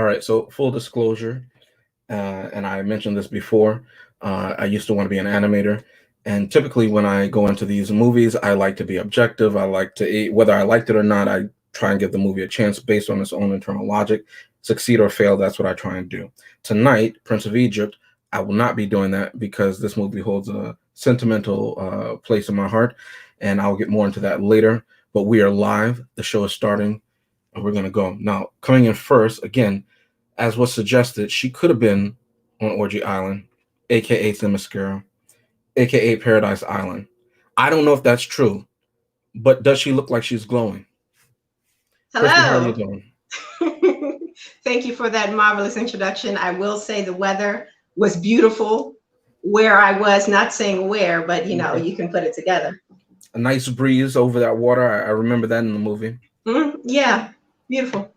All right. So full disclosure, and I mentioned this before. I used to want to be an animator, and typically when I go into these movies, I like to be objective. I like to, whether I liked it or not, I try and give the movie a chance based on its own internal logic. Succeed or fail, that's what I try and do. Tonight, Prince of Egypt, I will not be doing that because this movie holds a sentimental place in my heart, and I'll get more into that later. But we are live. The show is starting, and we're going to go. Now, coming in first, again, as was suggested, she could have been on Orgy Island, aka Themyscira, aka Paradise Island. I don't know if that's true, but does she look like she's glowing? Hello. Kristen, how are you doing? Thank you for that marvelous introduction. I will say the weather was beautiful where I was, not saying where, but you know, you can put it together. A nice breeze over that water. I remember that in the movie. Yeah, beautiful.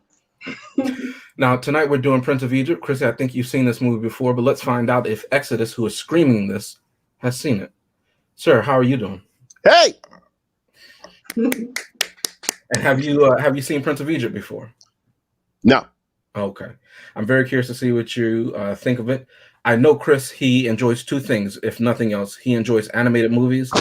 Now, tonight we're doing Prince of Egypt. Chrissy, I think you've seen this movie before, but let's find out if Exodus, who is screaming this, has seen it. Sir, how are you doing? Hey! And have you seen Prince of Egypt before? No. Okay. I'm very curious to see what you think of it. I know Chris, he enjoys two things, if nothing else. He enjoys animated movies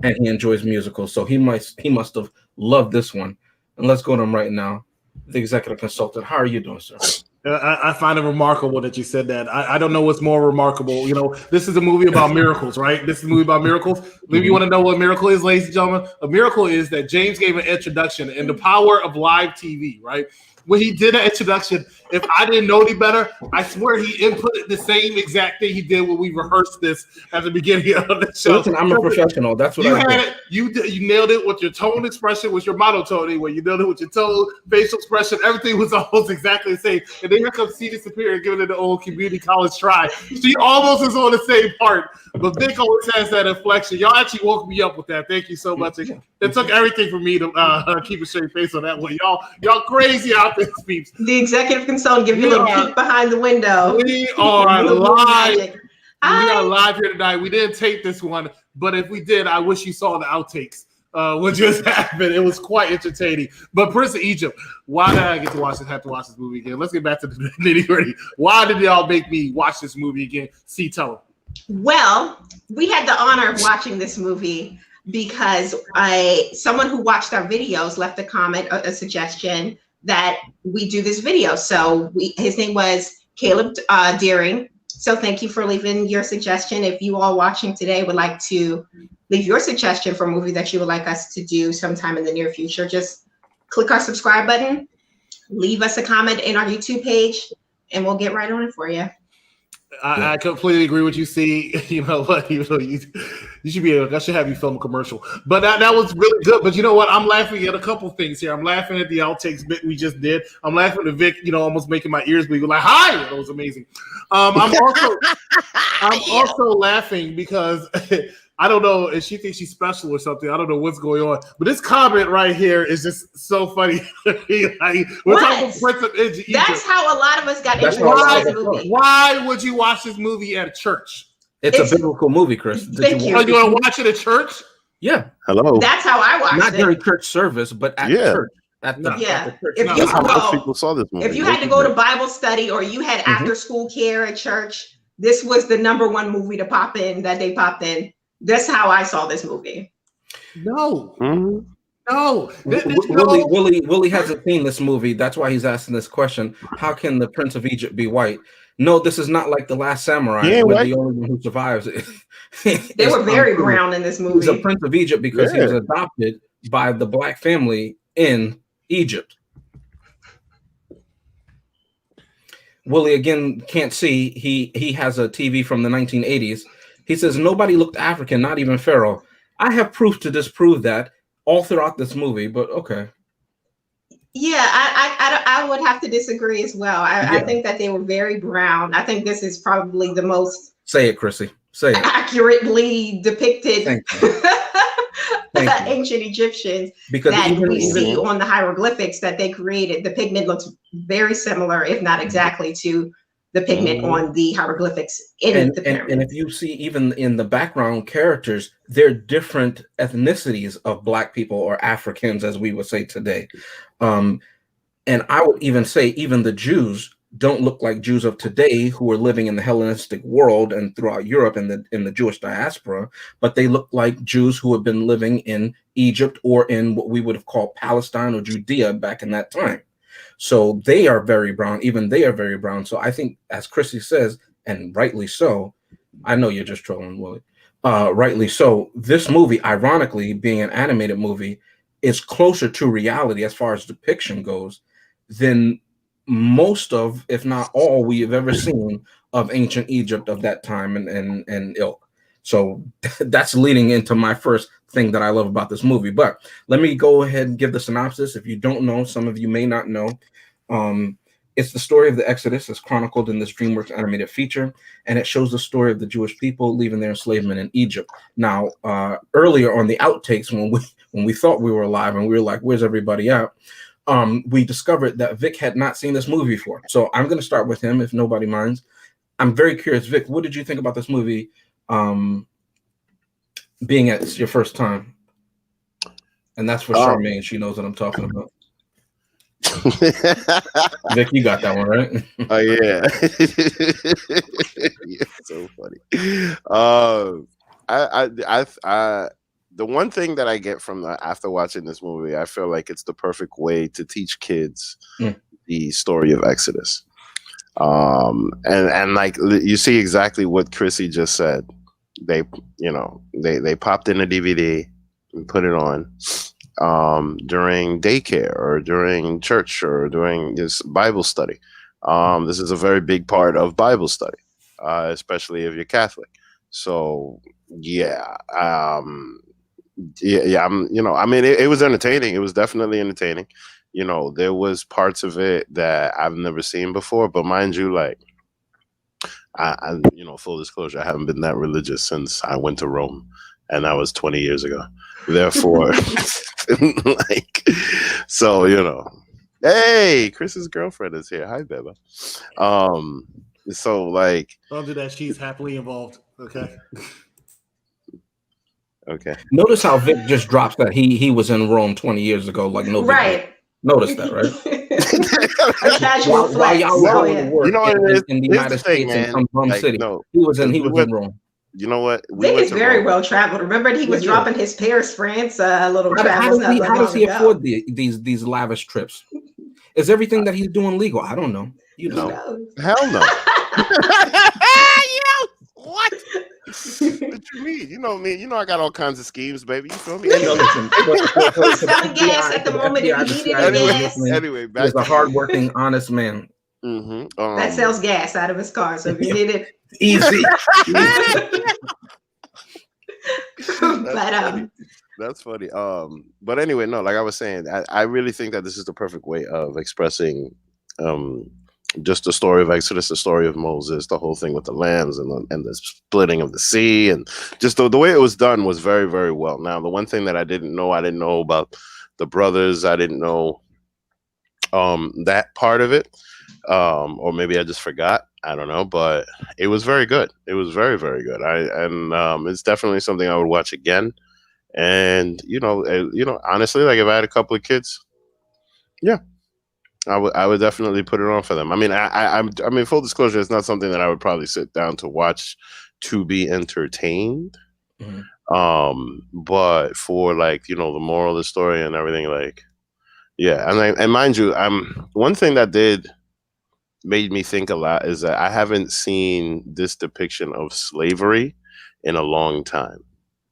and he enjoys musicals. So he must have loved this one. And let's go to him right now. The executive consultant. How are you doing, sir? I find it remarkable that you said that. I don't know what's more remarkable. You know, this is a movie about miracles, right? This is a movie about miracles. Maybe you want to know what a miracle is, ladies and gentlemen. A miracle is that James gave an introduction in the power of live TV, right? When he did an introduction, if I didn't know any better, I swear he inputted the same exact thing he did when we rehearsed this at the beginning of the show. Listen, I'm a professional. That's what you I had did. it. You nailed it with your tone expression, with your monotone anyway. You nailed it with your tone, facial expression. Everything was almost exactly the same. And then here comes CD Superior giving it the old community college try. She almost is on the same part, but Vic always has that inflection. Y'all actually woke me up with that. Thank you so much. It took everything for me to keep a straight face on that one. Y'all crazy out there, peeps. The executive consultant give you a little peek behind the window. We are live. We are live here tonight. We didn't tape this one, but if we did, I wish you saw the outtakes. What just happened? It was quite entertaining. But Prince of Egypt, why did I get to have to watch this movie again? Let's get back to the nitty-gritty. Why did y'all make me watch this movie again? See, tell them. Well, we had the honor of watching this movie because someone who watched our videos left a comment, a suggestion that we do this video. So his name was Caleb Deering. So thank you for leaving your suggestion. If you all watching today would like to leave your suggestion for a movie that you would like us to do sometime in the near future, just click our subscribe button, leave us a comment in our YouTube page, and we'll get right on it for you. I completely agree with you. See, you know what? You should be able. I should have you film a commercial. But that was really good. But you know what? I'm laughing at a couple things here. I'm laughing at the outtakes bit we just did. I'm laughing at Vic. You know, almost making my ears bleed. Like, hi, that was amazing. I'm also laughing because I don't know if she thinks she's special or something. I don't know what's going on. But this comment right here is just so funny. Like, we're talking about Prince of Egypt. That's how a lot of us got introduced to this movie. Why would you watch this movie at a church? It's a biblical movie, Chris. Thank you. Oh, you want to watch it at church? Yeah. Hello. That's how I watched it. Not during church service, but at church. At the church. If how most people saw this movie. If you had to go to Bible study or you had after school care at church, this was the #1 movie to pop in that they popped in. That's how I saw this movie. No. No. Willie hasn't seen this movie. That's why he's asking this question. How can the Prince of Egypt be white? No, this is not like The Last Samurai, where the only one who survives they were very brown in this movie. He's a Prince of Egypt because he was adopted by the black family in Egypt. Willie again can't see. He has a TV from the 1980s. He says nobody looked African, not even Pharaoh. I have proof to disprove that all throughout this movie, but okay. Yeah, I would have to disagree as well. I think that they were very brown. I think this is probably the most say it, Chrissy. Say it. Accurately depicted ancient Egyptians because that we see on the hieroglyphics that they created. The pigment looks very similar, if not exactly, to the pigment on the hieroglyphics in the pyramid. And if you see even in the background characters, they're different ethnicities of Black people or Africans, as we would say today. And I would even say even the Jews don't look like Jews of today who are living in the Hellenistic world and throughout Europe and in the Jewish diaspora, but they look like Jews who have been living in Egypt or in what we would have called Palestine or Judea back in that time. So they are very brown. Even they are very brown. So I think, as Chrissy says, and rightly so, I know you're just trolling, Willie. Rightly so, this movie, ironically, being an animated movie, is closer to reality as far as depiction goes than most of, if not all, we have ever seen of ancient Egypt of that time and ilk. So that's leading into my first thing that I love about this movie. But let me go ahead and give the synopsis. If you don't know, some of you may not know. It's the story of the Exodus as chronicled in this DreamWorks animated feature, and it shows the story of the Jewish people leaving their enslavement in Egypt. Now, earlier on the outtakes, when we thought we were alive and we were like, "Where's everybody at?" We discovered that Vic had not seen this movie before. So I'm going to start with him, if nobody minds. I'm very curious, Vic, what did you think about this movie being at your first time? And that's for Charmaine. She knows what I'm talking about. Vic, you got that one, right? Oh, yeah. Yeah, so funny. The one thing that I get from after watching this movie, I feel like it's the perfect way to teach kids the story of Exodus. And like you see exactly what Chrissy just said. They popped in a DVD and put it on during daycare or during church or during this Bible study. This is a very big part of Bible study, especially if you're Catholic. So yeah. Yeah, I mean, it was entertaining. It was definitely entertaining. There was parts of it that I've never seen before, but mind you, like, I full disclosure, I haven't been that religious since I went to Rome, and that was 20 years ago. Therefore, like, so, hey, Chris's girlfriend is here. Hi, Beba. So, like, don't do that. She's happily involved. Okay. Okay. Notice how Vic just drops that he was in Rome 20 years ago, like no. Right. Notice that, right? A casual while y'all were going to work in the United States man. in some bum Like, city, no, he was in Rome. You know what? Vic is very well traveled. Remember, he was dropping his Paris, France little travels. How does he afford these lavish trips? Is everything that he's doing legal? I don't know. Hell no. What? What you mean? You know me. I got all kinds of schemes, baby. You feel me? Selling gas at the moment if he needed gas. Anyway, he's a hardworking, honest man. Mm-hmm. That sells gas out of his car. So if you need it, easy. That's funny. But anyway, no, like I was saying, I really think that this is the perfect way of expressing just the story of Exodus, the story of Moses, the whole thing with the lambs and the splitting of the sea, and just the way it was done was very, very well. Now, the one thing that I didn't know about the brothers. I didn't know that part of it, or maybe I just forgot. I don't know, but it was very good. It was very, very good. It's definitely something I would watch again. And honestly, like if I had a couple of kids, yeah. I would definitely put it on for them. I mean, I mean, full disclosure, it's not something that I would probably sit down to watch to be entertained. Mm-hmm. But for like, the moral of the story and everything, like, yeah. And mind you, one thing that made me think a lot is that I haven't seen this depiction of slavery in a long time.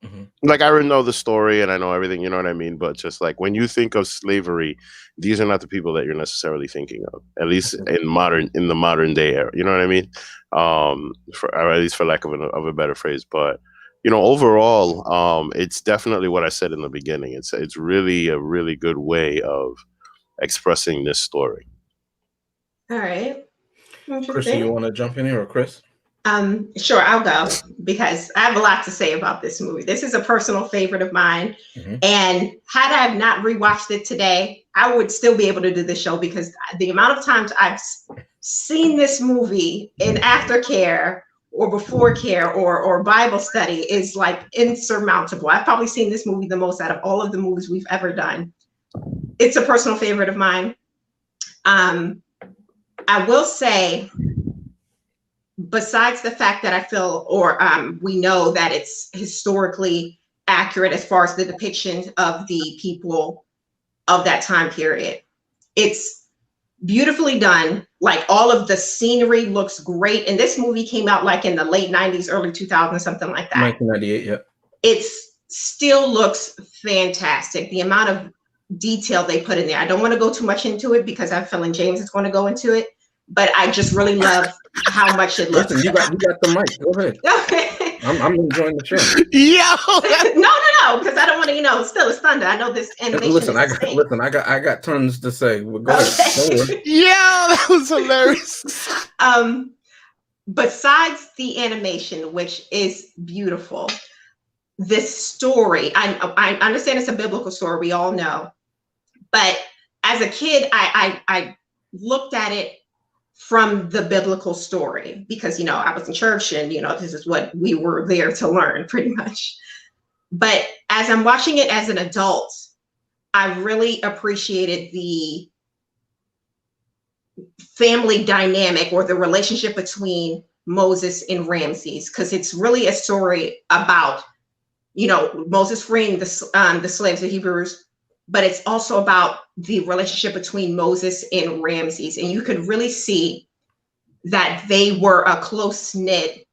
Mm-hmm. Like, I know the story and I know everything, you know what I mean? But just like when you think of slavery, these are not the people that you're necessarily thinking of, at least in the modern day era. You know what I mean? Or at least for lack of a better phrase. But, overall, it's definitely what I said in the beginning. It's really a really good way of expressing this story. All right. Chrissy, you want to jump in here, or Chris? Sure, I'll go because I have a lot to say about this movie. This is a personal favorite of mine. Mm-hmm. And had I not rewatched it today, I would still be able to do this show because the amount of times I've seen this movie in aftercare or before care or Bible study is like insurmountable. I've probably seen this movie the most out of all of the movies we've ever done. It's a personal favorite of mine. I will say, besides the fact that I feel, or we know that it's historically accurate as far as the depiction of the people of that time period, it's beautifully done. Like all of the scenery looks great. And this movie came out like in the late 90s, early 2000s, something like that. 1998, yeah. It still looks fantastic. The amount of detail they put in there. I don't want to go too much into it because I'm feeling James is going to go into it, but I just really love how much it looks. Listen, you got the mic. Go ahead. I'm enjoying the show. Yo, no, because I don't want to, steal his thunder. I know this animation. Listen, I got tons to say. Well, go ahead. Don't worry. yeah, that was hilarious. Besides the animation, which is beautiful, this story, I understand it's a biblical story, we all know, but as a kid, I looked at it from the biblical story because, I was in church and, this is what we were there to learn pretty much. But as I'm watching it as an adult, I really appreciated the family dynamic or the relationship between Moses and Ramses, because it's really a story about, Moses freeing the slaves, the Hebrews, but it's also about the relationship between Moses and Ramses. And you could really see that they were a close-knit,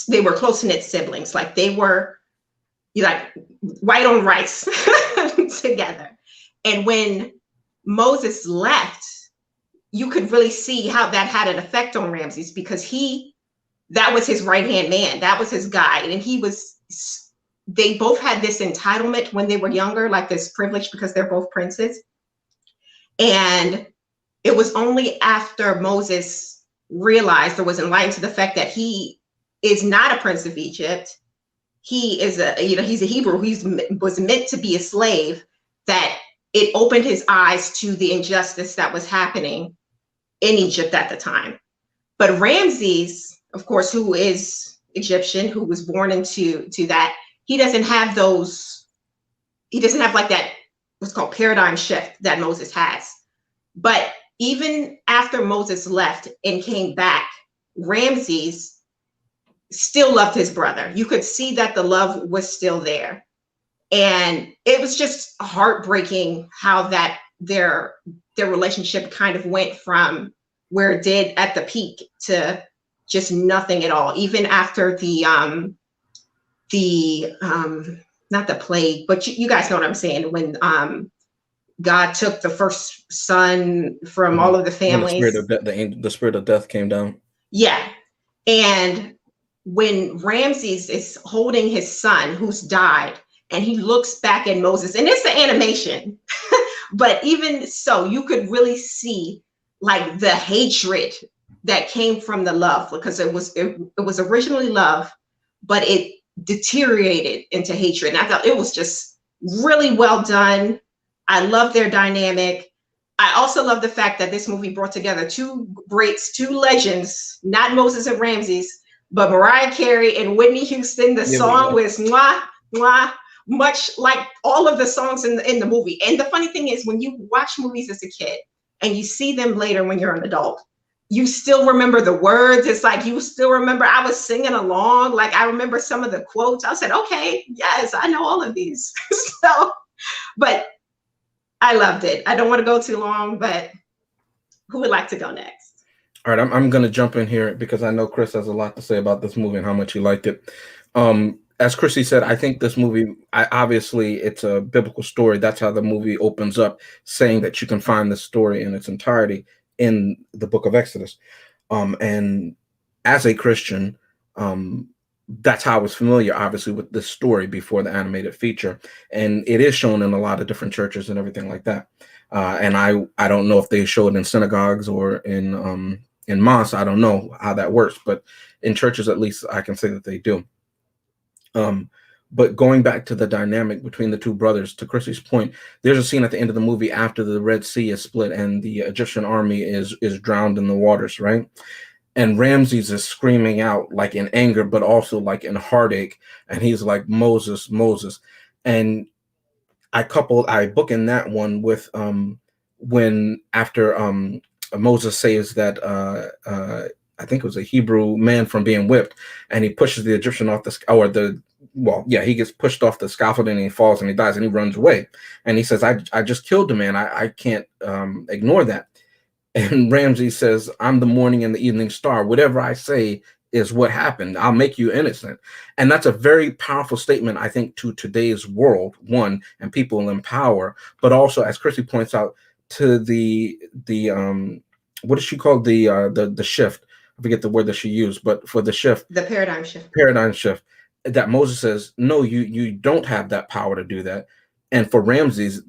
they were close-knit siblings. Like they were like white on rice together. And when Moses left, you could really see how that had an effect on Ramses because that was his right-hand man. That was his guide. And they both had this entitlement when they were younger, like this privilege because they're both princes. And it was only after Moses realized or was enlightened to the fact that he is not a prince of Egypt. He is he's a Hebrew. Was meant to be a slave, that it opened his eyes to the injustice that was happening in Egypt at the time. But Ramses, of course, who is Egyptian, who was born into that, he doesn't have like that, what's called paradigm shift that Moses has. But even after Moses left and came back, Ramses still loved his brother. You could see that the love was still there. And it was just heartbreaking how that their relationship kind of went from where it did at the peak to just nothing at all. Even after not the plague, but you guys know what I'm saying, when God took the first son from all of the families. The spirit of death came down. Yeah. And when Ramses is holding his son who's died, and he looks back at Moses, and it's the animation, but even so, you could really see like the hatred that came from the love, because it was originally love, but it deteriorated into hatred. And I thought it was just really well done. I love their dynamic. I also love the fact that this movie brought together two greats, two legends, not Moses and Ramses, but Mariah Carey and Whitney Houston. The song was mwah, mwah, much like all of the songs in the movie. And the funny thing is, when you watch movies as a kid and you see them later when you're an adult, you still remember the words. It's like you still remember. I was singing along. Like I remember some of the quotes. I said, okay, yes, I know all of these. So, but I loved it. I don't want to go too long, but who would like to go next? All right, I'm going to jump in here because I know Chris has a lot to say about this movie and how much he liked it. As Chrissy said, I think this movie, obviously it's a biblical story. That's how the movie opens up, saying that you can find the story in its entirety in the book of Exodus. And as a Christian, that's how I was familiar, obviously, with this story before the animated feature. And it is shown in a lot of different churches and everything like that. And I don't know if they show it in synagogues or in mosques. I don't know how that works, but in churches, at least, I can say that they do. But going back to the dynamic between the two brothers, to Chrissy's point, there's a scene at the end of the movie after the Red Sea is split and the Egyptian army is drowned in the waters, right? And Ramses is screaming out like in anger, but also like in heartache. And he's like, Moses, Moses. And I book in that one with when after Moses saves that I think it was a Hebrew man from being whipped, and he pushes the Egyptian off he gets pushed off the scaffolding and he falls and he dies and he runs away. And he says, I just killed the man. I can't ignore that. And Ramses says, I'm the morning and the evening star. Whatever I say is what happened. I'll make you innocent. And that's a very powerful statement, I think, to today's world, one, and people in power, but also, as Chrissy points out, to the what does she call the shift? I forget the word that she used, but for the shift. The paradigm shift. Paradigm shift. That Moses says, no, you don't have that power to do that. And for Ramses,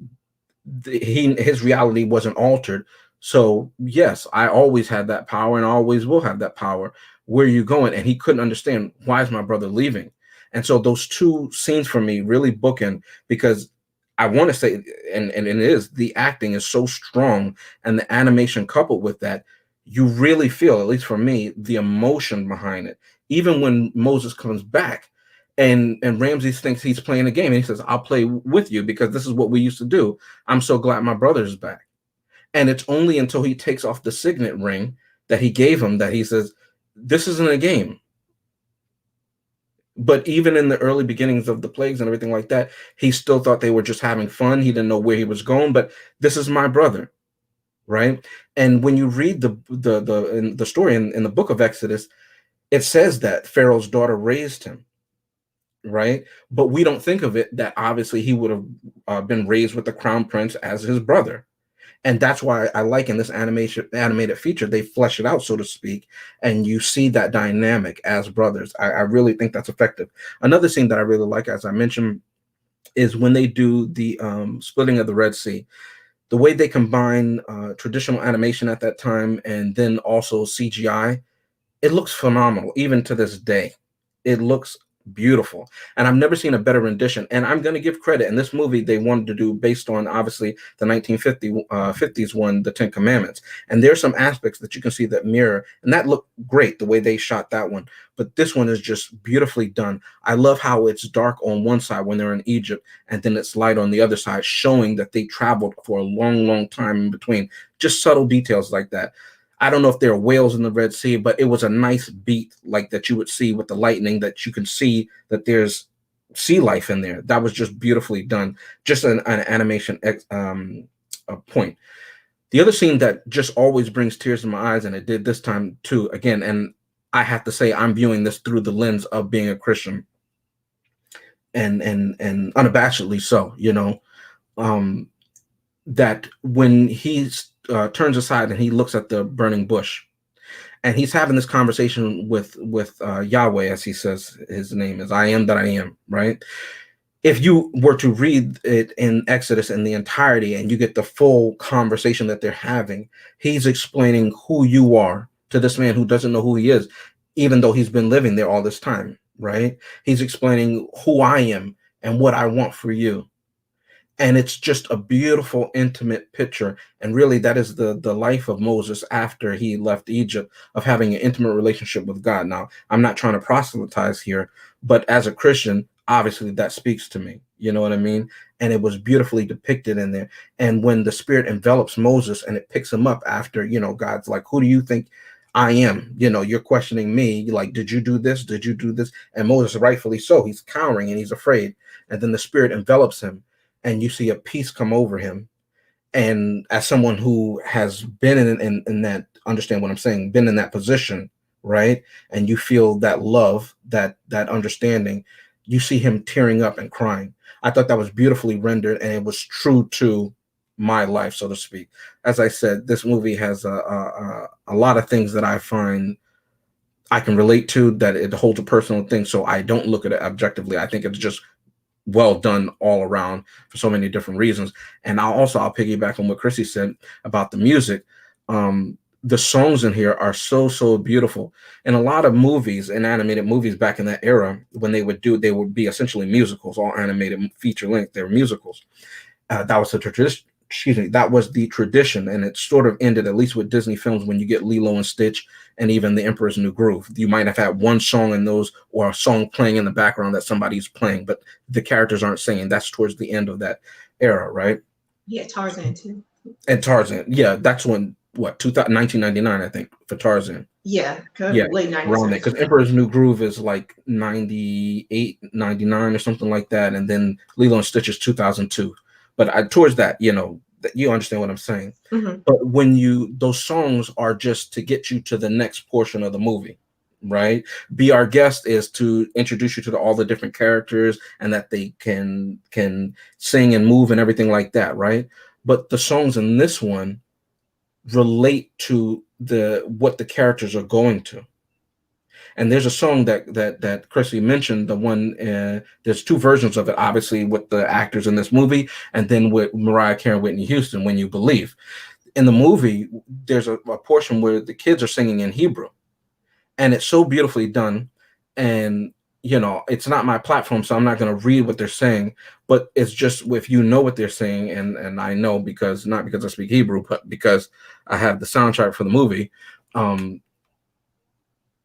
his reality wasn't altered. So yes, I always had that power and I always will have that power. Where are you going? And he couldn't understand, why is my brother leaving? And so those two scenes for me really bookend, because I want to say, and it is, the acting is so strong and the animation coupled with that, you really feel, at least for me, the emotion behind it. Even when Moses comes back and Ramses thinks he's playing a game and he says, I'll play with you because this is what we used to do. I'm so glad my brother is back. And it's only until he takes off the signet ring that he gave him that he says, this isn't a game. But even in the early beginnings of the plagues and everything like that, he still thought they were just having fun. He didn't know where he was going, but this is my brother, right? And when you read the story in the book of Exodus, it says that Pharaoh's daughter raised him, right? But we don't think of it that obviously he would have been raised with the crown prince as his brother. And that's why I like in this animated feature, they flesh it out, so to speak, and you see that dynamic as brothers. I really think that's effective. Another scene that I really like, as I mentioned, is when they do the splitting of the Red Sea. The way they combine traditional animation at that time and then also CGI, it looks phenomenal, even to this day. It looks beautiful, and I've never seen a better rendition. And I'm going to give credit. In this movie, they wanted to do based on obviously the 1950s one, the Ten Commandments, and there's some aspects that you can see that mirror, and that looked great the way they shot that one. But this one is just beautifully done. I love how it's dark on one side when they're in Egypt, and then it's light on the other side, showing that they traveled for a long time in between. Just subtle details like that. I don't know if there are whales in the Red Sea, but it was a nice beat like that you would see with the lightning, that you can see that there's sea life in there. That was just beautifully done. Just an animation point. The other scene that just always brings tears to my eyes, and it did this time too, again, and I have to say I'm viewing this through the lens of being a Christian, and unabashedly so, you know, that when he's turns aside and he looks at the burning bush, and he's having this conversation with Yahweh, as he says his name is, I am that I am, right? If you were to read it in Exodus in the entirety and you get the full conversation that they're having, he's explaining who you are to this man who doesn't know who he is, even though he's been living there all this time, right? He's explaining who I am and what I want for you. And it's just a beautiful, intimate picture. And really, that is the life of Moses after he left Egypt, of having an intimate relationship with God. Now, I'm not trying to proselytize here, but as a Christian, obviously that speaks to me. You know what I mean? And it was beautifully depicted in there. And when the Spirit envelops Moses and it picks him up after, you know, God's like, who do you think I am? You know, you're questioning me. You're like, did you do this? Did you do this? And Moses, rightfully so, he's cowering and he's afraid. And then the Spirit envelops him, and you see a peace come over him. And as someone who has been in that, understand what I'm saying, been in that position, right? And you feel that love, that understanding, you see him tearing up and crying. I thought that was beautifully rendered, and it was true to my life, so to speak. As I said, this movie has a lot of things that I find I can relate to, that it holds a personal thing. So I don't look at it objectively. I think it's just well done all around for so many different reasons. And I'll piggyback on what Chrissy said about the music. The songs in here are so beautiful. In a lot of movies and animated movies back in that era, when they would be essentially musicals, all animated feature length. They were musicals. That was the tradition. That was the tradition, and it sort of ended, at least with Disney films, when you get Lilo and Stitch and even The Emperor's New Groove. You might have had one song in those, or a song playing in the background that somebody's playing, but the characters aren't singing. That's towards the end of that era, right? Yeah, Tarzan too. And Tarzan, yeah, that's when what 1999, I think, for Tarzan. Yeah, Yeah, late 90s. around there, because Emperor's New Groove is like 98, 99 or something like that, and then Lilo and Stitch is 2002. But towards that, you understand what I'm saying. Mm-hmm. But those songs are just to get you to the next portion of the movie, right? Be Our Guest is to introduce you to all the different characters and that they can sing and move and everything like that, right? But the songs in this one relate to what the characters are going to. And there's a song that Chrissy mentioned, the one there's two versions of it, obviously with the actors in this movie, and then with Mariah Carey and Whitney Houston, When You Believe. In the movie, there's a portion where the kids are singing in Hebrew, and it's so beautifully done. And it's not my platform, so I'm not going to read what they're saying, but it's just if you know what they're saying, and I know not because I speak Hebrew, but because I have the soundtrack for the movie.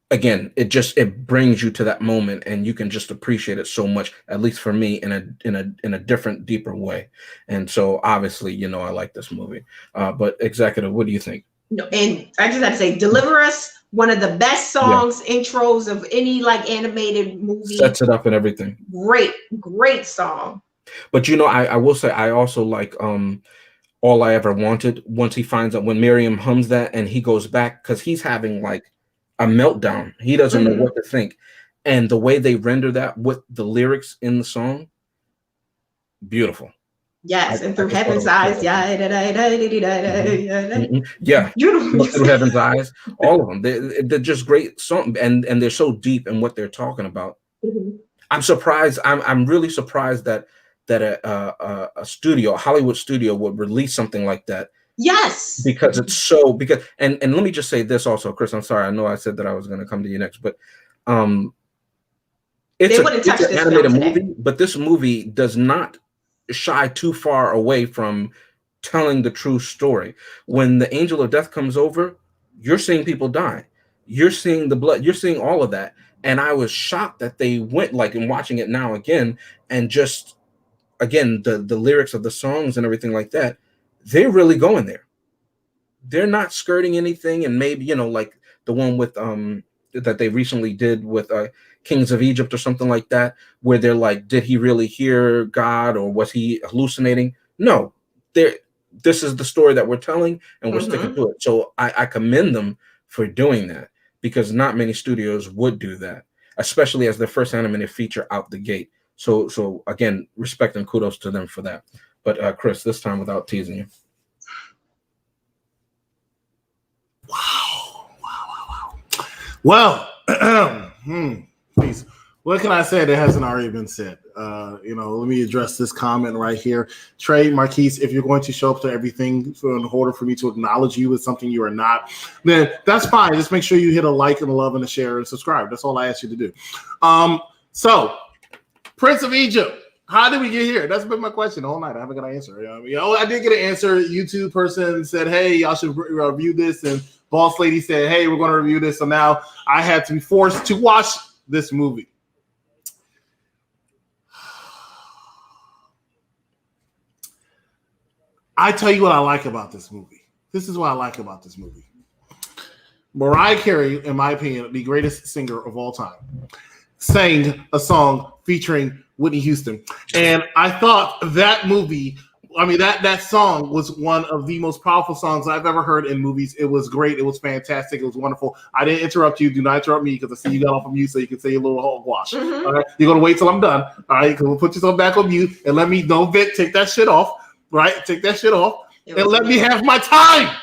Again, it brings you to that moment, and you can just appreciate it so much. At least for me, in a different, deeper way. And so, obviously, I like this movie. But Executive, what do you think? No, and I just have to say, Deliver Us, one of the best songs, intros of any like animated movie. Sets it up and everything. Great song. But I will say, I also like All I Ever Wanted. Once he finds out, when Miriam hums that, and he goes back because he's having like a meltdown. He doesn't know what to think. And the way they render that with the lyrics in the song, beautiful. Yes, and Through Heaven's Eyes. Yeah. Through Heaven's Eyes. All of them. They're just great songs, and they're so deep in what they're talking about. Mm-hmm. I'm surprised. I'm really surprised that a Hollywood studio would release something like that. Yes, because it's and let me just say this also, Chris. I'm sorry. I know I said that I was going to come to you next, but it's an animated movie, but this movie does not shy too far away from telling the true story. When the angel of death comes over, you're seeing people die. You're seeing the blood. You're seeing all of that. And I was shocked that they went and watching it now again, and just again the lyrics of the songs and everything like that. They're really going there. They're not skirting anything. And maybe, like the one with that they recently did with Kings of Egypt or something like that, where they're like, did he really hear God, or was he hallucinating? No, this is the story that we're telling, and we're sticking to it. So I commend them for doing that, because not many studios would do that, especially as their first animated feature out the gate. So again, respect and kudos to them for that. But Chris, this time without teasing you. Wow. Well, please. What can I say that hasn't already been said? Let me address this comment right here. Trey Marquise, if you're going to show up to everything in order for me to acknowledge you as something you are not, then that's fine. Just make sure you hit a like and a love and a share and subscribe. That's all I ask you to do. So, Prince of Egypt. How did we get here? That's been my question the whole night. I haven't got an answer. I did get an answer. YouTube person said, hey, y'all should review this. And Boss Lady said, hey, we're going to review this. So now I had to be forced to watch this movie. I tell you what I like about this movie. This is what I like about this movie. Mariah Carey, in my opinion, the greatest singer of all time, sang a song featuring Whitney Houston. And I thought that movie, that song was one of the most powerful songs I've ever heard in movies. It was great. It was fantastic. It was wonderful. I didn't interrupt you. Do not interrupt me, because I see you got off of mute so you can say your little hogwash. All right? You're going to wait till I'm done. All right? Because we'll put yourself back on mute and let me know, Vic, take that shit off. Right? Take that shit off. And let me have my time.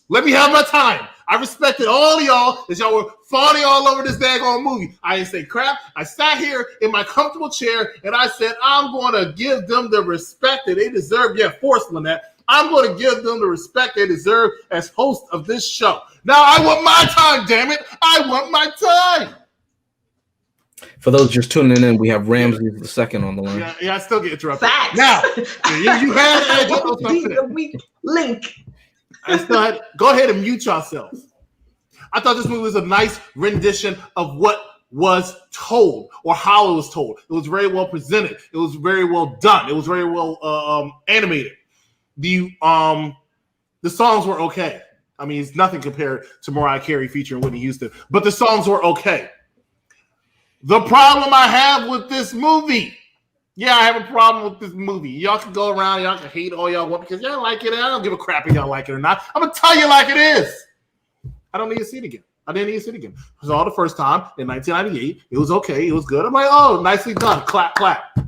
Let me have my time. I respected all of y'all as y'all were fawning all over this daggone movie. I didn't say crap. I sat here in my comfortable chair and I said, I'm going to give them the respect that they deserve. Yeah, force Lynette. I'm going to give them the respect they deserve as host of this show. Now I want my time, damn it. I want my time. For those just tuning in, we have Ramsey the second on the line. Yeah, I still get interrupted. Facts. Now, you had the weak link. I still had. Go ahead and mute yourselves. I thought this movie was a nice rendition of what was told, or how it was told. It was very well presented. It was very well done. It was very well animated. The songs were okay. I mean, it's nothing compared to Mariah Carey featuring Whitney Houston, but the songs were okay. The problem I have with this movie, I have a problem with this movie. Y'all can go around, y'all can hate all y'all want because y'all like it, and I don't give a crap if y'all like it or not. I'm going to tell you like it is. I don't need to see it again. I didn't need to see it again. It was all the first time in 1998. It was okay. It was good. I'm like, oh, nicely done. Clap, clap.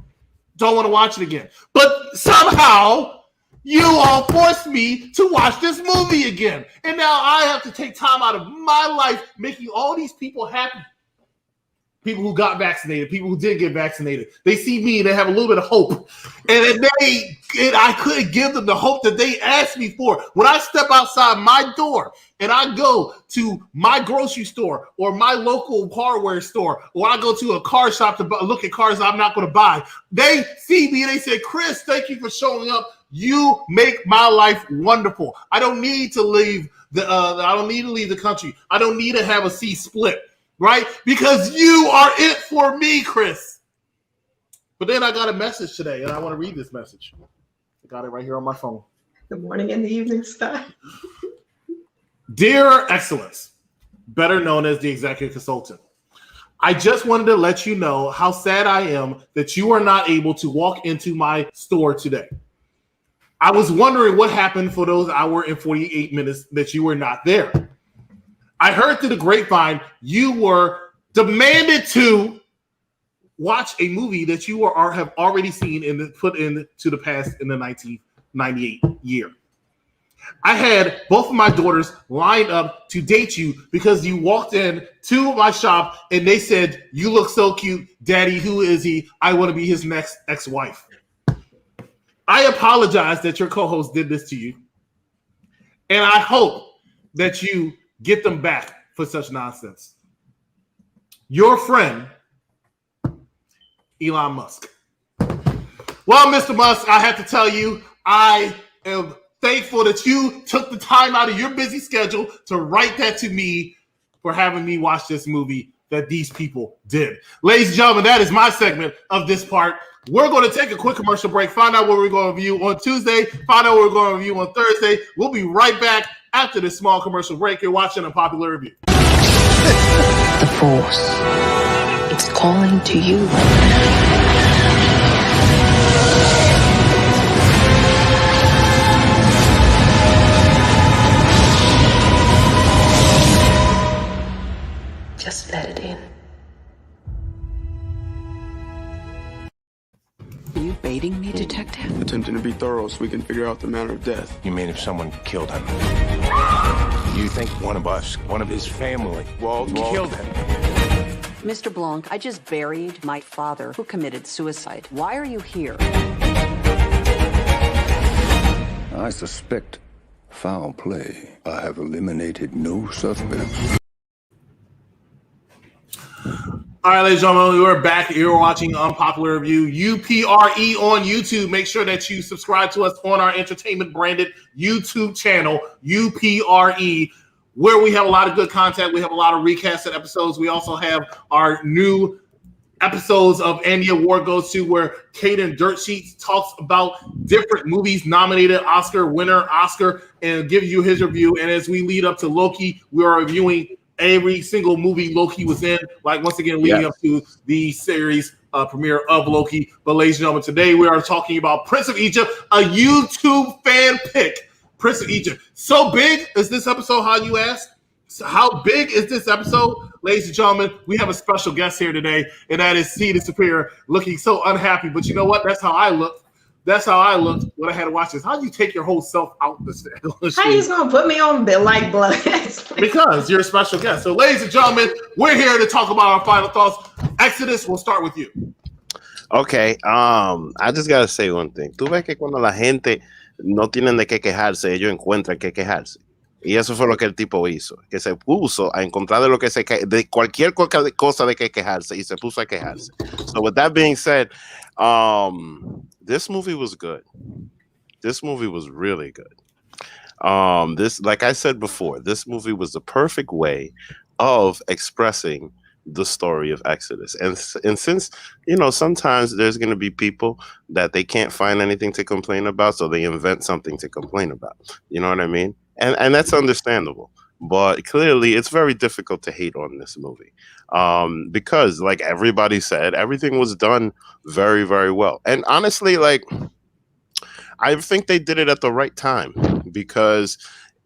Don't want to watch it again. But somehow you all forced me to watch this movie again. And now I have to take time out of my life making all these people happy. People who got vaccinated, people who didn't get vaccinated. They see me and they have a little bit of hope. And I couldn't give them the hope that they asked me for. When I step outside my door and I go to my grocery store or my local hardware store, or I go to a car shop to look at cars I'm not going to buy, they see me and they say, Chris, thank you for showing up. You make my life wonderful. I don't need to leave the country. I don't need to have a C split. Right? Because you are it for me, Chris. But then I got a message today, and I want to read this message. I got it right here on my phone. The morning and the evening stuff. Dear Excellence, better known as the executive consultant, I just wanted to let you know how sad I am that you are not able to walk into my store today. I was wondering what happened for those hour and 48 minutes that you were not there. I heard through the grapevine you were demanded to watch a movie that you have already seen and put into the past in the 1998 year. I had both of my daughters lined up to date you because you walked in to my shop and they said, you look so cute. Daddy, who is he? I want to be his next ex-wife. I apologize that your co-host did this to you. And I hope that you get them back for such nonsense. Your friend, Elon Musk. Well, Mr. Musk, I have to tell you, I am thankful that you took the time out of your busy schedule to write that to me for having me watch this movie that these people did. Ladies and gentlemen, that is my segment of this part. We're going to take a quick commercial break, find out what we're going to review on Tuesday, find out what we're going to review on Thursday. We'll be right back after this small commercial break. You're watching Unpopular Review. The Force, it's calling to you. Just let it in. Are you baiting me, Detective? Attempting to be thorough so we can figure out the manner of death. You mean if someone killed him? You think one of us, one of his family, Walt. killed him? Mr. Blanc, I just buried my father who committed suicide. Why are you here? I suspect foul play. I have eliminated no suspects. All right, ladies and gentlemen, we're back. You're watching Unpopular Review, UPRE on YouTube. Make sure that you subscribe to us on our entertainment-branded YouTube channel, UPRE, where we have a lot of good content. We have a lot of recasted episodes. We also have our new episodes of Andy Award Goes To, where Caden Dirt Sheets talks about different movies nominated Oscar winner, and gives you his review. And as we lead up to Loki, we are reviewing every single movie Loki was in, like once again leading up to the series premiere of Loki. But ladies and gentlemen, today we are talking about Prince of Egypt, a YouTube fan pick. Prince of Egypt. So big is this episode, how you ask? How big is this episode? Ladies and gentlemen, we have a special guest here today, and that is Cedar Superior, looking so unhappy. But you know what? That's how I looked. That's how I looked when I had to watch this. How did you take your whole self out this? How you gonna put me on like blood? Because you're a special guest. So, ladies and gentlemen, we're here to talk about our final thoughts. Exodus, we'll start with you. Okay, I just gotta say one thing. Tú ves que cuando la gente no tienen de qué quejarse, ellos encuentran que quejarse. Y eso fue lo que el tipo hizo, que se puso a encontrar de lo que de cualquier cosa de que quejarse y se puso a quejarse. So with that being said, this movie was good. This movie was really good. This, like I said before, this movie was the perfect way of expressing the story of Exodus. And since, you know, sometimes there's going to be people that they can't find anything to complain about, so they invent something to complain about. You know what I mean? and that's understandable. But clearly, it's very difficult to hate on this movie, because, like everybody said, everything was done very, very well. And honestly, like, I think they did it at the right time, because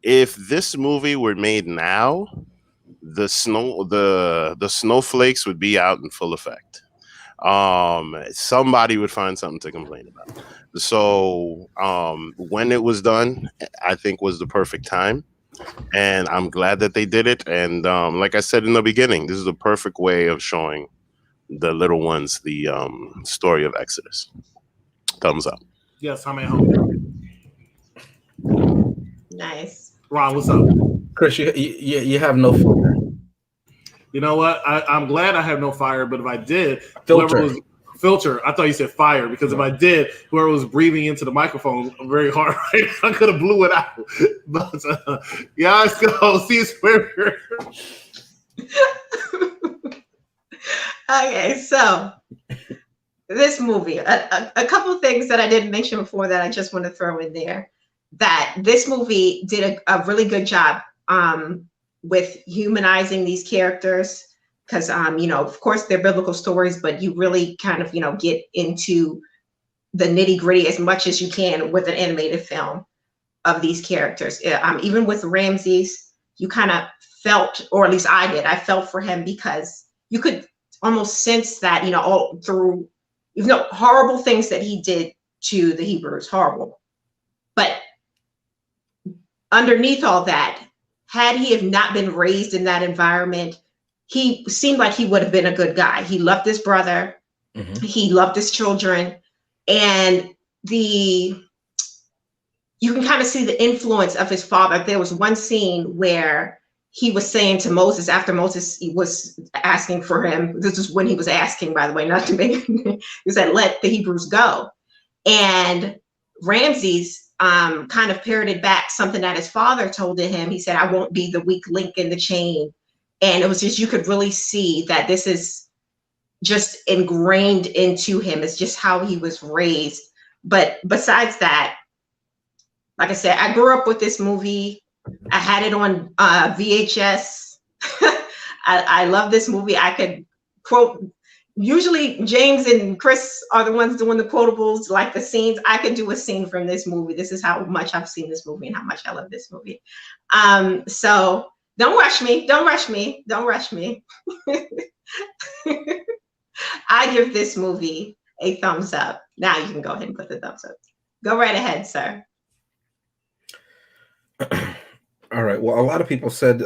if this movie were made now, the snowflakes would be out in full effect. Somebody would find something to complain about. So when it was done, I think was the perfect time, and I'm glad that they did it. And like I said in the beginning, this is a perfect way of showing the little ones the story of Exodus. Thumbs up. Yes, I'm at home. Nice. Ron, what's up? Chris, you have no fire. You know what? I'm glad I have no fire, but if I did, Filter. whoever was filter, I thought you said fire, because if I did, whoever was breathing into the microphone very hard, right, I could have blew it out. But yeah, let's go. See you square. Okay, so this movie, a couple things that I didn't mention before that I just want to throw in there. That this movie did a really good job with humanizing these characters, because you know, of course they're biblical stories, but you really kind of, you know, get into the nitty-gritty as much as you can with an animated film of these characters. Even with Ramses, you kind of felt, or at least I did, I felt for him, because you could almost sense that, you know, all through, you know, horrible things that he did to the Hebrews, horrible. But underneath all that, had he have not been raised in that environment, he seemed like he would have been a good guy. He loved his brother. Mm-hmm. He loved his children. And you can kind of see the influence of his father. There was one scene where he was saying to Moses, after Moses was asking for him, this is when he was asking, by the way, not to make, he said, let the Hebrews go. And Ramses kind of parroted back something that his father told to him. He said, I won't be the weak link in the chain. And it was just, you could really see that this is just ingrained into him. It's just how he was raised. But besides that, like I said, I grew up with this movie. I had it on VHS. I love this movie. I could quote, usually James and Chris are the ones doing the quotables, like the scenes. I could do a scene from this movie. This is how much I've seen this movie and how much I love this movie. So don't rush me. Don't rush me. Don't rush me. I give this movie a thumbs up. Now you can go ahead and put the thumbs up. Go right ahead, sir. All right. Well, a lot of people said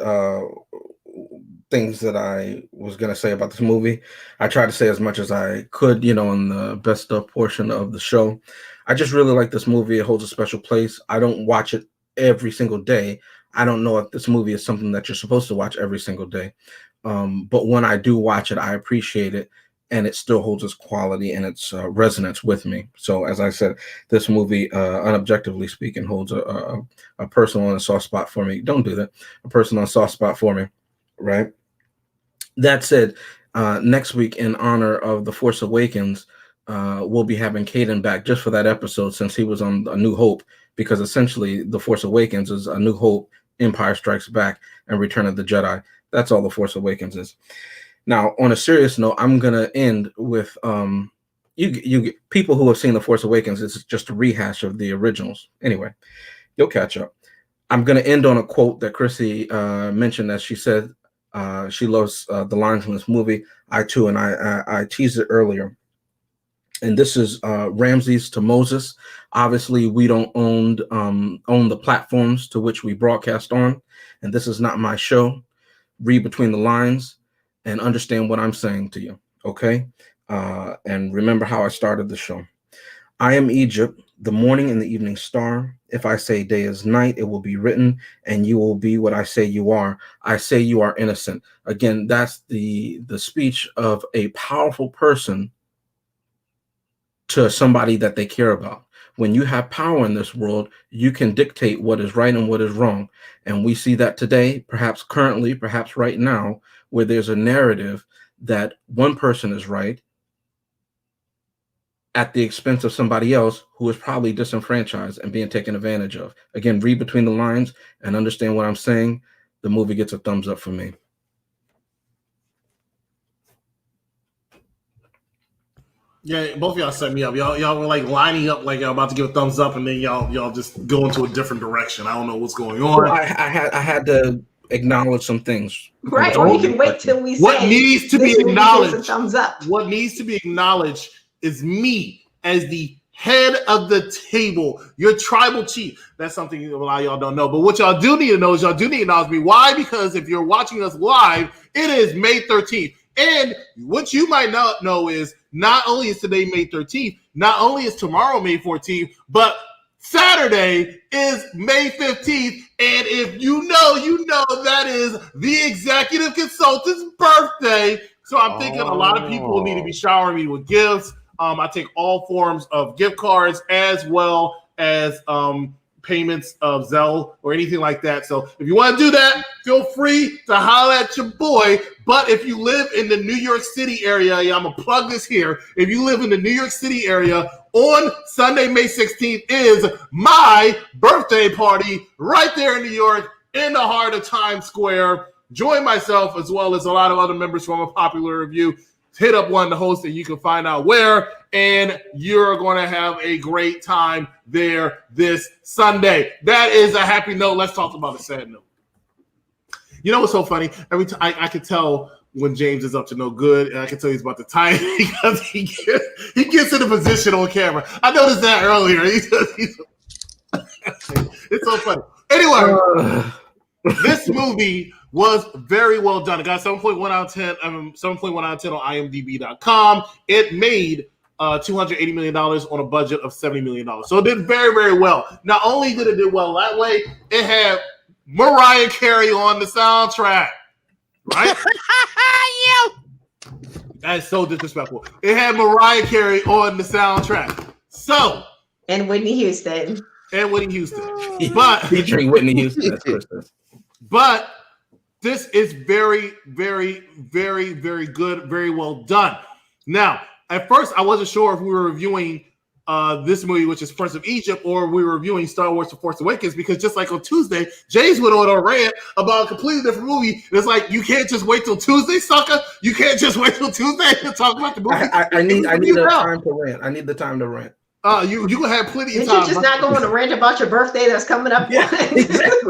things that I was going to say about this movie. I tried to say as much as I could, you know, in the best of portion of the show. I just really like this movie. It holds a special place. I don't watch it every single day. I don't know if this movie is something that you're supposed to watch every single day. But when I do watch it, I appreciate it. And it still holds its quality and its resonance with me. So, as I said, this movie, unobjectively speaking, holds a personal and a soft spot for me. Don't do that. A personal and soft spot for me, right? That said, next week, in honor of The Force Awakens, we'll be having Caden back just for that episode, since he was on A New Hope, because essentially The Force Awakens is A New Hope, Empire Strikes Back, and Return of the Jedi. That's all The Force Awakens is. Now, on a serious note, I'm gonna end with you people who have seen The Force Awakens. It's just a rehash of the originals. Anyway, you'll catch up. I'm gonna end on a quote that Chrissy mentioned, that she said she loves the lines from this movie. I too, and I teased it earlier. And this is Ramses to Moses. Obviously, we don't own the platforms to which we broadcast on, and this is not my show. Read between the lines and understand what I'm saying to you, okay? And remember how I started the show. I am Egypt, the morning and the evening star. If I say day is night, it will be written, and you will be what I say you are. I say you are innocent. Again, that's the speech of a powerful person to somebody that they care about. When you have power in this world, you can dictate what is right and what is wrong. And we see that today, perhaps currently, perhaps right now, where there's a narrative that one person is right at the expense of somebody else who is probably disenfranchised and being taken advantage of. Again, read between the lines and understand what I'm saying. The movie gets a thumbs up for me. Yeah, both of y'all set me up. Y'all were like lining up like y'all about to give a thumbs up, and then y'all just go into a different direction. I don't know what's going on. Well, I had to acknowledge some things. Right, or you can wait till we say what needs to be this movie acknowledged. gives a thumbs up. What needs to be acknowledged is me as the head of the table, your tribal chief. That's something a lot of y'all don't know. But what y'all do need to know is y'all do need to acknowledge me. Why? Because if you're watching us live, it is May 13th. And what you might not know is not only is today May 13th, not only is tomorrow May 14th, but Saturday is May 15th. And if you know that is the executive consultant's birthday. So I'm thinking a lot of people need to be showering me with gifts. I take all forms of gift cards as well as payments of Zelle or anything like that. So if you want to do that, feel free to holler at your boy. But if you live in the New York City area, I'm going to plug this here. If you live in the New York City area, on Sunday, May 16th is my birthday party right there in New York in the heart of Times Square. Join myself as well as a lot of other members from A Popular Review. Hit up one of the hosts and you can find out where, and you're going to have a great time there this Sunday. That is a happy note. Let's talk about a sad note. You know what's so funny? Every time I can tell when James is up to no good, and I can tell he's about to tie because he gets in a position on camera. I noticed that earlier. It's so funny. Anyway, this movie was very well done. It got 7.1 out of 10. 7.1 out of 10 on IMDb.com. It made $280 million on a budget of $70 million. So it did very, very well. Not only did it do well that way, it had Mariah Carey on the soundtrack. Right? That's so disrespectful. It had Mariah Carey on the soundtrack. So. And Whitney Houston. But featuring Whitney Houston. That's Christmas. But this is very, very, very, very good, very well done. Now, at first, I wasn't sure if we were reviewing this movie, which is Prince of Egypt, or we were reviewing Star Wars The Force Awakens, because just like on Tuesday, James went on a rant about a completely different movie. And it's like, you can't just wait till Tuesday, sucker. You can't just wait till Tuesday to talk about the movie. I need the time to rant. I need the time to rant. You gonna have plenty of time. You're just not going to rant about your birthday that's coming up. Yeah,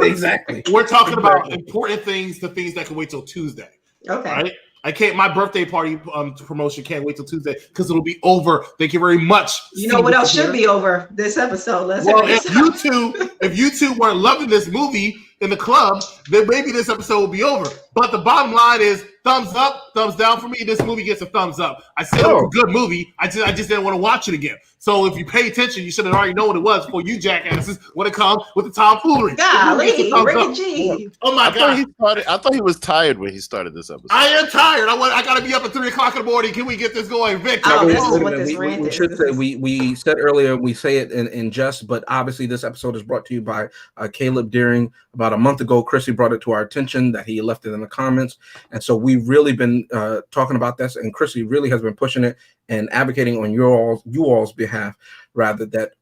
exactly. We're talking about important things, the things that can wait till Tuesday. Okay. Right? I can't. My birthday party promotion can't wait till Tuesday because it'll be over. Thank you very much. You know what else should be over this episode? If you two weren't loving this movie in the club, then maybe this episode will be over. But the bottom line is thumbs up, thumbs down for me. This movie gets a thumbs up. I said it was a good movie. I just didn't want to watch it again. So if you pay attention, you should have already known what it was before you jackasses when it comes with the tomfoolery. Golly, Ricky G. Oh my God. I thought he was tired when he started this episode. I am tired. I got to be up at 3 o'clock in the morning. Can we get this going, Vic? This is what this rant is. We should say, we said earlier, we say it in jest, but obviously this episode is brought to you by Caleb Deering. About a month ago, Chrissy brought it to our attention that he left it in the comments. And so we've really been talking about this, and Chrissy really has been pushing it and advocating on you all's behalf, rather that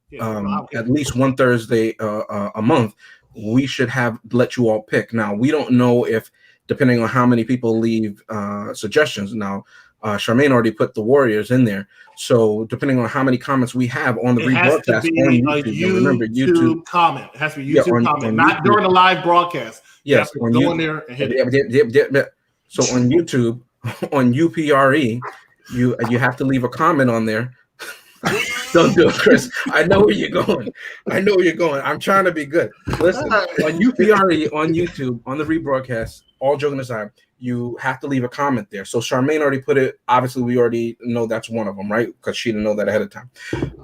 at least one Thursday a month, we should let you all pick. Now, we don't know if, depending on how many people leave suggestions. Now, Charmaine already put the Warriors in there. So depending on how many comments we have on the rebroadcast on YouTube, remember YouTube comment. It has to be YouTube comment, not during the live broadcast. Yes, go in there and hit it. So on YouTube, on UPRE, you have to leave a comment on there. Don't do it, Chris. I know where you're going. I'm trying to be good. Listen, on UPRE, on YouTube, on the rebroadcast, all joking aside, you have to leave a comment there. So Charmaine already put it. Obviously, we already know that's one of them, right? Because she didn't know that ahead of time.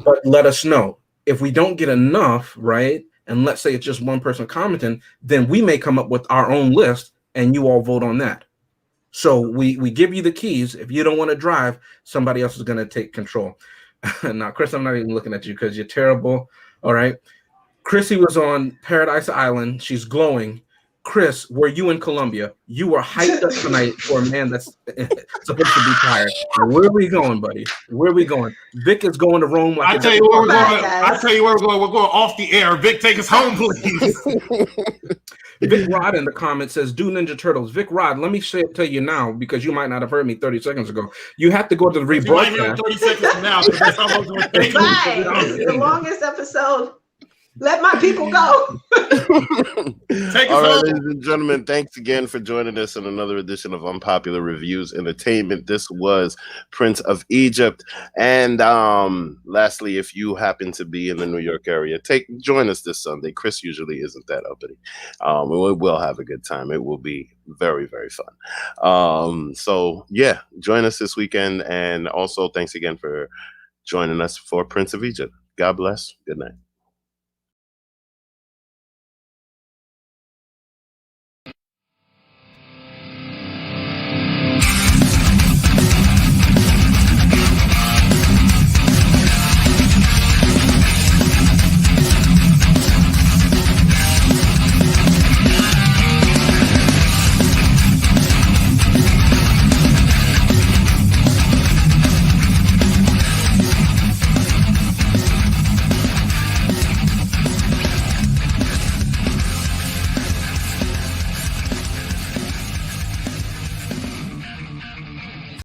But let us know. If we don't get enough, right, and let's say it's just one person commenting, then we may come up with our own list, and you all vote on that. So we give you the keys. If you don't want to drive, somebody else is going to take control. Now, Chris, I'm not even looking at you because you're terrible. All right. Chrissy was on Paradise Island. She's glowing. Chris, were you in Colombia? You were hyped up tonight for a man that's supposed to be tired. Where are we going, buddy? Where are we going? Vic is going to Rome. Like I tell you where we're going. I tell you where we're going. We're going off the air. Vic, take us home, please. Vic Rod in the comments says, "Do Ninja Turtles." Vic Rod, let me tell you now, because you might not have heard me 30 seconds ago. You have to go to the rebroadcast. You might hear 30 seconds from now. That's how long Right. The longest episode. Let my people go. Take All us right, home. ladies and gentlemen, thanks again for joining us in another edition of Unpopular Reviews Entertainment. This was Prince of Egypt. And lastly, if you happen to be in the New York area, join us this Sunday. Chris usually isn't that uppity. We will have a good time. It will be very, very fun. So yeah, join us this weekend. And also thanks again for joining us for Prince of Egypt. God bless. Good night.